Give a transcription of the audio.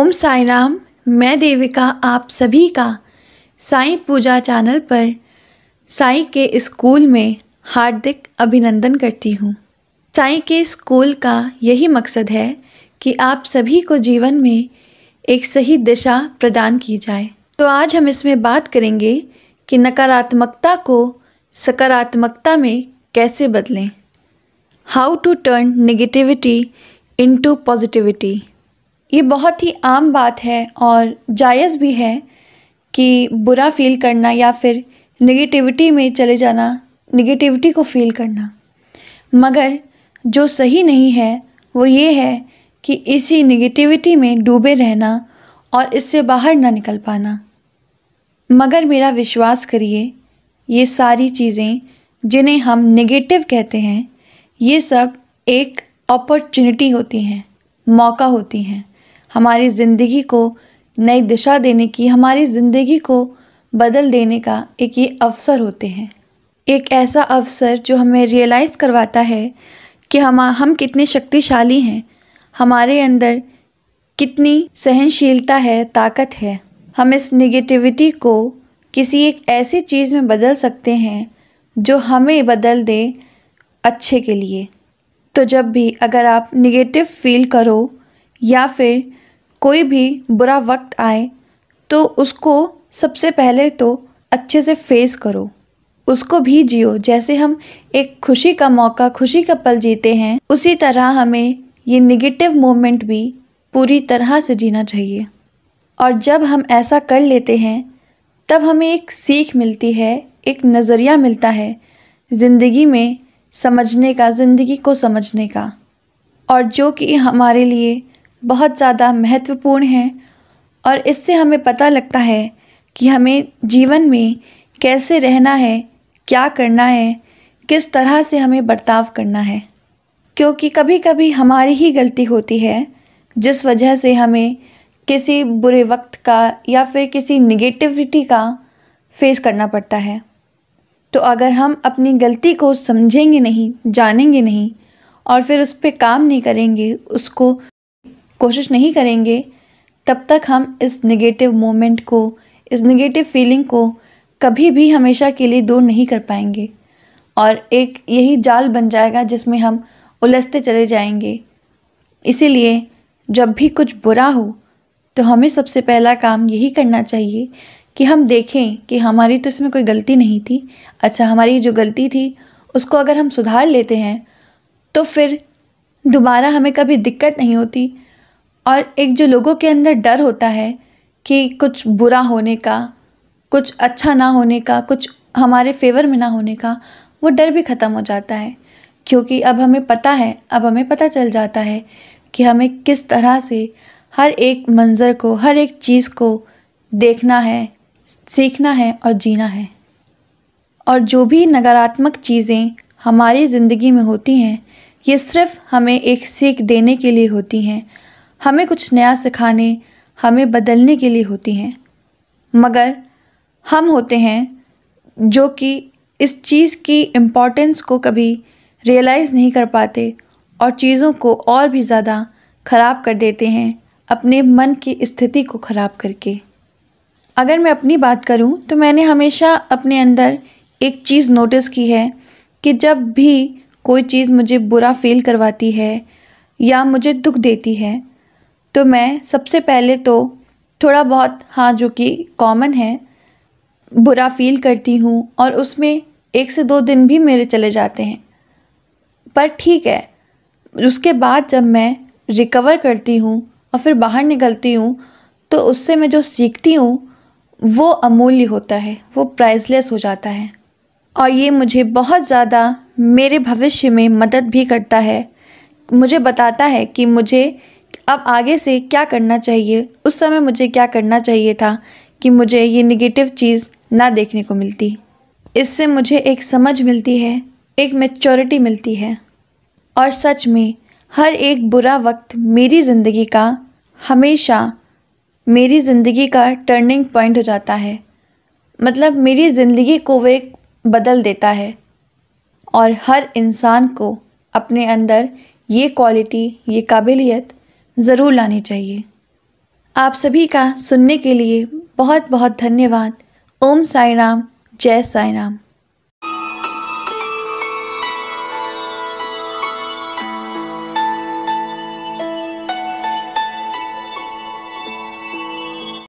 ओम साई राम। मैं देविका आप सभी का साईं पूजा चैनल पर साईं के स्कूल में हार्दिक अभिनंदन करती हूँ। साईं के स्कूल का यही मकसद है कि आप सभी को जीवन में एक सही दिशा प्रदान की जाए। तो आज हम इसमें बात करेंगे कि नकारात्मकता को सकारात्मकता में कैसे बदलें। How to turn negativity into positivity. ये बहुत ही आम बात है और जायज़ भी है कि बुरा फील करना या फिर नेगेटिविटी में चले जाना, नेगेटिविटी को फील करना। मगर जो सही नहीं है वो ये है कि इसी नेगेटिविटी में डूबे रहना और इससे बाहर ना निकल पाना। मगर मेरा विश्वास करिए, ये सारी चीज़ें जिन्हें हम नेगेटिव कहते हैं, ये सब एक अपॉर्चुनिटी होती हैं, मौका होती हैं हमारी ज़िंदगी को नई दिशा देने की, हमारी ज़िंदगी को बदल देने का एक ये अवसर होते हैं। एक ऐसा अवसर जो हमें रियलाइज़ करवाता है कि हम कितने शक्तिशाली हैं, हमारे अंदर कितनी सहनशीलता है, ताकत है। हम इस नेगेटिविटी को किसी एक ऐसी चीज़ में बदल सकते हैं जो हमें बदल दे अच्छे के लिए। तो जब भी अगर आप नेगेटिव फील करो या फिर कोई भी बुरा वक्त आए तो उसको सबसे पहले तो अच्छे से फेस करो, उसको भी जियो। जैसे हम एक खुशी का मौका, खुशी का पल जीते हैं, उसी तरह हमें ये नेगेटिव मोमेंट भी पूरी तरह से जीना चाहिए। और जब हम ऐसा कर लेते हैं तब हमें एक सीख मिलती है, एक नज़रिया मिलता है ज़िंदगी में समझने का, ज़िंदगी को समझने का, और जो कि हमारे लिए बहुत ज़्यादा महत्वपूर्ण है। और इससे हमें पता लगता है कि हमें जीवन में कैसे रहना है, क्या करना है, किस तरह से हमें बर्ताव करना है। क्योंकि कभी कभी हमारी ही गलती होती है जिस वजह से हमें किसी बुरे वक्त का या फिर किसी निगेटिविटी का फेस करना पड़ता है। तो अगर हम अपनी गलती को समझेंगे नहीं, जानेंगे नहीं और फिर उस पर काम नहीं करेंगे, उसको कोशिश नहीं करेंगे, तब तक हम इस नेगेटिव मोमेंट को, इस नेगेटिव फीलिंग को कभी भी हमेशा के लिए दूर नहीं कर पाएंगे और एक यही जाल बन जाएगा जिसमें हम उलझते चले जाएंगे। इसीलिए जब भी कुछ बुरा हो तो हमें सबसे पहला काम यही करना चाहिए कि हम देखें कि हमारी तो इसमें कोई गलती नहीं थी। अच्छा, हमारी जो गलती थी उसको अगर हम सुधार लेते हैं तो फिर दोबारा हमें कभी दिक्कत नहीं होती। और एक जो लोगों के अंदर डर होता है कि कुछ बुरा होने का, कुछ अच्छा ना होने का, कुछ हमारे फेवर में ना होने का, वो डर भी ख़त्म हो जाता है। क्योंकि अब हमें पता है, अब हमें पता चल जाता है कि हमें किस तरह से हर एक मंज़र को, हर एक चीज़ को देखना है, सीखना है और जीना है। और जो भी नकारात्मक चीज़ें हमारी ज़िंदगी में होती हैं, ये सिर्फ़ हमें एक सीख देने के लिए होती हैं, हमें कुछ नया सिखाने, हमें बदलने के लिए होती हैं। मगर हम होते हैं जो कि इस चीज़ की इम्पोर्टेंस को कभी रियलाइज़ नहीं कर पाते और चीज़ों को और भी ज़्यादा ख़राब कर देते हैं, अपने मन की स्थिति को ख़राब करके। अगर मैं अपनी बात करूं तो मैंने हमेशा अपने अंदर एक चीज़ नोटिस की है कि जब भी कोई चीज़ मुझे बुरा फील करवाती है या मुझे दुख देती है तो मैं सबसे पहले तो थोड़ा बहुत, हाँ जो कि कॉमन है, बुरा फील करती हूँ और उसमें 1 से 2 दिन भी मेरे चले जाते हैं। पर ठीक है, उसके बाद जब मैं रिकवर करती हूँ और फिर बाहर निकलती हूँ तो उससे मैं जो सीखती हूँ वो अमूल्य होता है, वो प्राइसलेस हो जाता है। और ये मुझे बहुत ज़्यादा मेरे भविष्य में मदद भी करता है, मुझे बताता है कि मुझे अब आगे से क्या करना चाहिए, उस समय मुझे क्या करना चाहिए था कि मुझे ये नेगेटिव चीज़ ना देखने को मिलती। इससे मुझे एक समझ मिलती है, एक मैच्योरिटी मिलती है। और सच में हर एक बुरा वक्त मेरी ज़िंदगी का, हमेशा मेरी ज़िंदगी का टर्निंग पॉइंट हो जाता है। मतलब मेरी ज़िंदगी को वो एक बदल देता है। और हर इंसान को अपने अंदर ये क्वालिटी, ये काबिलियत ज़रूर लानी चाहिए। आप सभी का सुनने के लिए बहुत बहुत धन्यवाद। ओम साई राम, जय साई राम।